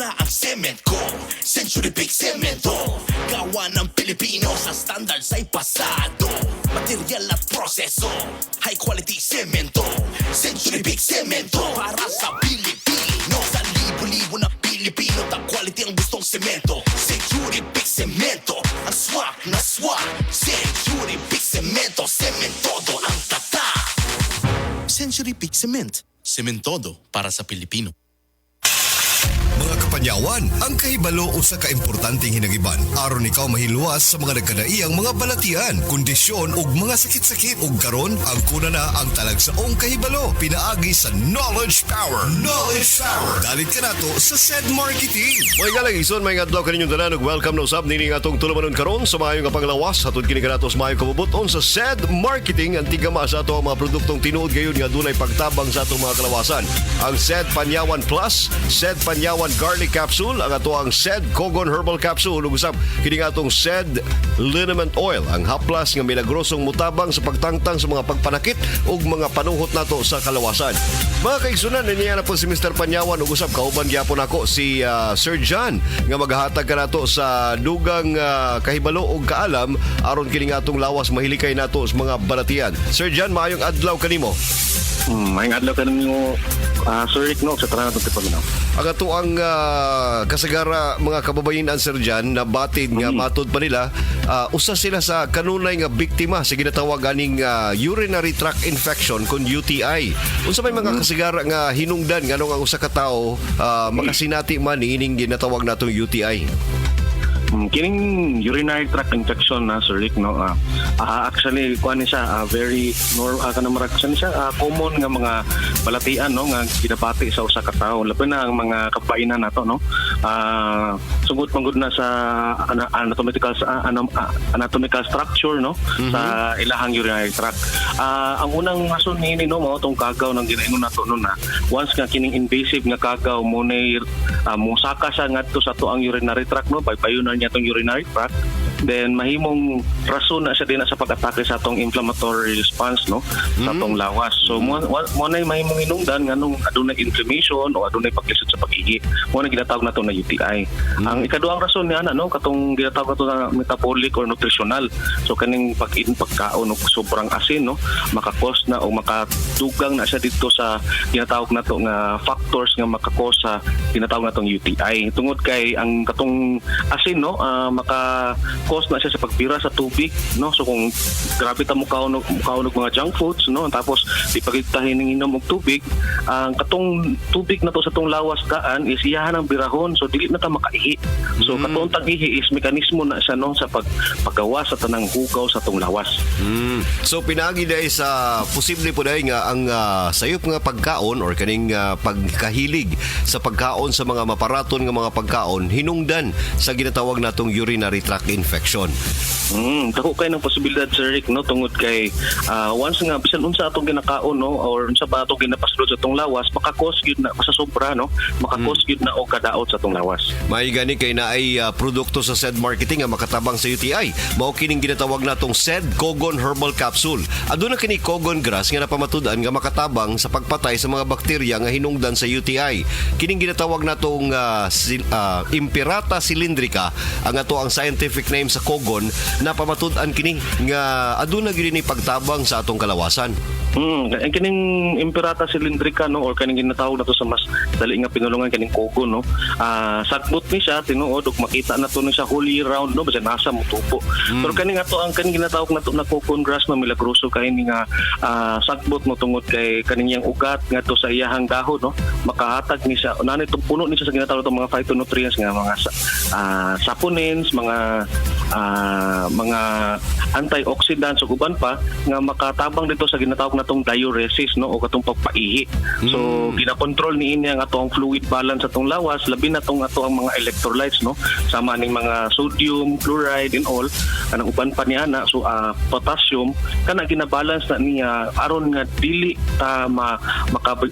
na ang cement ko. Century Big Cemento, gawa ng Pilipino sa standards ay pasado. Material at proseso, high quality cemento. Century Big Cemento, para sa Pilipino. Sa libo-libo na Pilipino, top quality ang gustong semento. Century Big Cemento, ang swak na swak. Century Big Cemento, sementodo ang tata. Century Big Cement, sementodo para sa Pilipino. Mga kapanyawan, ang kahibalo usa ka importanteng hinagiban aron ikaw mahiluwas sa mga nagkadaiyang mga balatian, kondisyon ug mga sakit-sakit. Ug karon ang kuna na ang talagsaong kahibalo pinaagi sa Knowledge Power. Knowledge Power. Dalit ka nato sa SED Marketing. May galang may adlaw kaninyong tanan ug welcome na usab nini atong tulumanon karon sa maayo nga panglawas hatod kini kanato sa maayo kabubuton sa SED Marketing ang tigama sa ato ang mga produktong tinuod gayon nga dunay pagtabang sa atong mga kalawasan. Ang SED Panyawan Plus, SED Panyawan Garlic Capsule, ang ato ang SED Kogon Herbal Capsule ug usab kini nga atong SED Liniment Oil, ang haplas nga milagrosong mutabang sa pagtangtang sa mga pagpanakit ug mga panuhot nato sa kalawasan. Mga kaigsunan, niya na po si Mr. Panyawan ug usab kauban gyapon ako si Sir John nga maghatag ka nato sa dugang kahibalo ug kaalam aron kini nga atong lawas mahilikay nato sa mga balatian. Sir John, maayong adlaw kanimo. Maayong adlaw kanimo, Sir Rick, no, sa tanan natin pagminaw. Ang ato ang kasagara mga kababayan Sir John na batid nga matod pa nila usa sila sa kanunay nga biktima sa ginatawag aning urinary tract infection kun UTI. Unsa may mga kasagara nga hinungdan nganong ang usa ka tawo makasinati man ining ginatawag natong UTI? Kining urinary tract infection na Sir Rick, no, actually kuan ni siya very common nga mga balatian, no, nga ginabati sa usa ka tawo labi na ang mga kabainan nato, no. Sugod manggod na sa anatomical structure, no, sa ilahang urinary tract. Ang unang mason niini, no, mao tong kagaw nang ginaingon nato no na once nga kining invasive nga kagaw mo nay musaka siya ngadto sa tuang urinary tract, no, bayunan niya tong urinary tract, then mahimong rason na siya din sa pag-atake sa atong inflammatory response, no, sa atong lawas. So mo nay mahimong hinungdan nganong adunay inflammation o adunay paglisod sa pag-ihi, mo na ginatawag nato na UTI. Ang ikaduhang rason niya na, no, katong ginatawag nato na metabolic or nutritional. So kaning pagkaon og sobrang asin, no, makakos na o makadugang na siya dito sa ginatawag nato nga factors nga makakos sa ginatawag natong UTI. Tungod kay ang katong asin, no, maka-cause na siya sa pagbira sa tubig, no. So kung grabe ta mo kaon og mga junk foods, no, tapos di pagitahin ning inom og tubig, ang katong tubig na to sa tong lawas daan is iyahan ang birahon, so dili na ta makaihi. So katong tag-ihi is mekanismo na siya, no, sa paggawa sa tanang hugaw sa tong lawas. So pinagi dai sa posible po dai nga ang sayop nga pagkaon or kaning pagkahilig sa pagkaon sa mga maparaton nga mga pagkaon hinungdan sa ginatawag natong urinary tract infection. Dako kay ng posibilidad, Sir Rick, no, tungod kay once nga bisan unsa atong ginakaon, no, or unsa ba atong ginapasulod sa atong lawas, makakos gyud na sa sobra, no, makakos gyud na og kadaot sa atong lawas. May gani kay naay produkto sa SED Marketing nga makatabang sa UTI. Mao kining ginatawag natong SED Kogon Herbal Capsule. Aduna kini Kogon grass nga napamatud-an nga makatabang sa pagpatay sa mga bakterya nga hinungdan sa UTI. Kining ginatawag natong Impirata cylindrica ang ato ang scientific name sa Kogon na pamatud-an kini nga aduna gyud ni pagtabang sa atong kalawasan. Ang kining Impirata cylindrica, no, or kaning ginatawag nato sa mas dali nga pinulungan kaning Kogon, no, sagbot ni siya tinuod ug makita nato ni siya whole year round, no, basta nasa mutupo. Pero kaning ato ang kaning ginatawag nato na Kogon grass, no, milagroso kay ni nga sagbot mo tungod kay kaning yang ugat ngadto sa iyahang dahon, no, makahatag ni siya unani itong puno ni siya sa ginatawag natong mga phytonutrients nga mga saponins, mga antioxidants ug uban pa nga makatabang dito sa ginatawag natong diuresis, no, o katong pagpaihi. So ginakontrol ni ini ang atong fluid balance atong lawas, labi na tong ato ang mga electrolytes, no, sama ning mga sodium, chloride and all kanang uban pa niya na, so potassium kana ginabalance na niya aron nga dili ta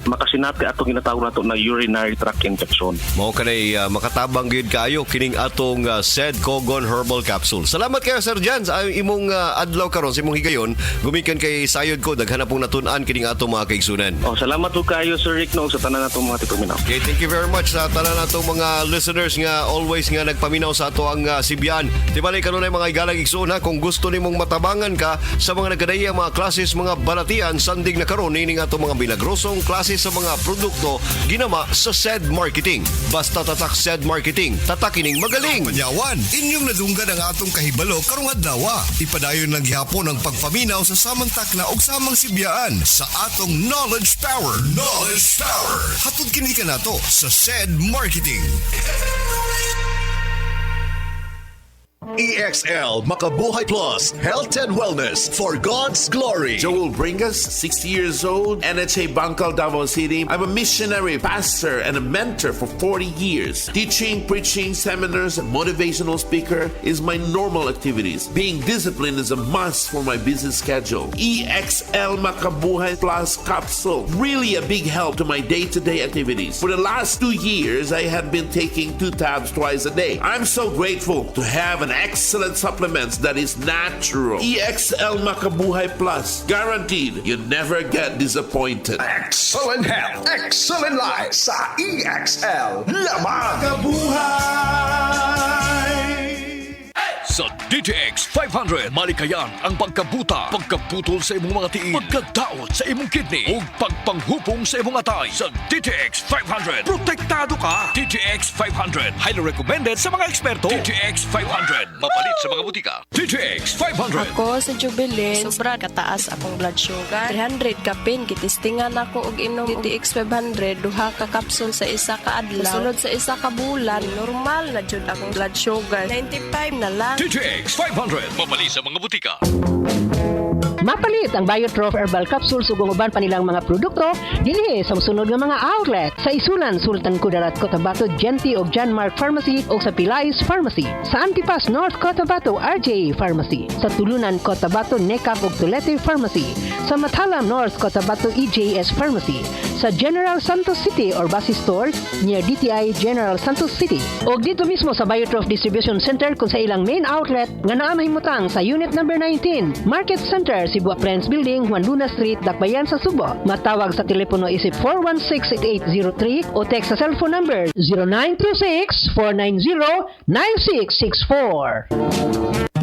makasinati atong ginatawag nato na urinary tract infection. Mao kanay makatabang gyud kayo kining atong SED Kogon Herbal Capsule. Salamat kayo Sir Jan sa imong adlaw karon sa imong higayon. Gumikan kay sayod ko daghan na pong imong natun-an kining atong mga kaigsunan. Salamat po kayo Sir Rick no sa tanan natong mga tigpaminaw. Okay, thank you very much sa tanan natong mga listeners nga always nga nagpaminaw sa ato ang Sibian. Tibali kanunay mga igalang igsoon ha, kung gusto nimong matabangan ka sa mga nagkadayang mga klases, mga balatian, sandig na karon ini nga atong mga milagrosong klase sa mga produkto ginama sa SED Marketing. Basta tatak SED Marketing, tatak kining magaling. Kapanyawan, inyong nadunggan ang atong kahibalo karong adlaw. Ipadayon lang gihapon ang pagpaminaw sa samang takna ug samang sibiyaan sa atong knowledge power. Knowledge power. Hatod kini kanato sa SED Marketing. EXL Makabuhay Plus Health and Wellness for God's Glory. Joel Bringas, 60 years old, NHA Bangkal, Davao City. I'm a missionary, pastor, and a mentor for 40 years. Teaching, preaching, seminars, and motivational speaker is my normal activities. Being disciplined is a must for my busy schedule. EXL Makabuhay Plus capsule, really a big help to my day-to-day activities. For the last 2 years, I had been taking 2 tabs twice a day. I'm so grateful to have an excellent supplements that is natural. EXL Makabuhay Plus. Guaranteed, you never get disappointed. Excellent health, excellent life sa EXL lamang. Sa DTX 500, malikayan ang pagkabuta, pagkaputol sa imong mga tiil, pagkadaot sa imong kidney, ug pagpanghupong sa imong atay. Sa DTX 500, protektado ka. DTX 500, highly recommended sa mga eksperto. DTX 500, mapalit sa mga butika. DTX 500. Ako sa Jubilee, sobra kataas akong blood sugar. 300 kapin, kitistingan ako og inom DTX 500, duha ka kapsul sa isa ka adlaw. Sunod sa isa ka bulan, normal na jud akong blood sugar. 95 na lang. DTX 500, mapalit sa mga butika. Mapalit ang Biotrof Herbal Capsules ug uban pa nilang mga produkto dinhi sa sunod nga mga outlet sa Isulan, Sultan Kudarat, Cotabato, Genti ug John Mark Pharmacy ug sa Pilais Pharmacy, sa Antipas North Cotabato, RJ Pharmacy, sa Tulunan, Cotabato, Necap ug Tulete Pharmacy, sa Matalam North Cotabato, EJS Pharmacy, sa General Santos City or Basi Store near DTI General Santos City ug dito mismo sa Biotrof Distribution Center kung sa ilang main outlet nga naa mahimutang sa Unit Number 19, Market Center, Cebu Friends Building, Juan Luna Street, Dakbayan sa Subo. Matawag sa telepono isip 416-8803 o text sa cellphone number 0926-490-9664.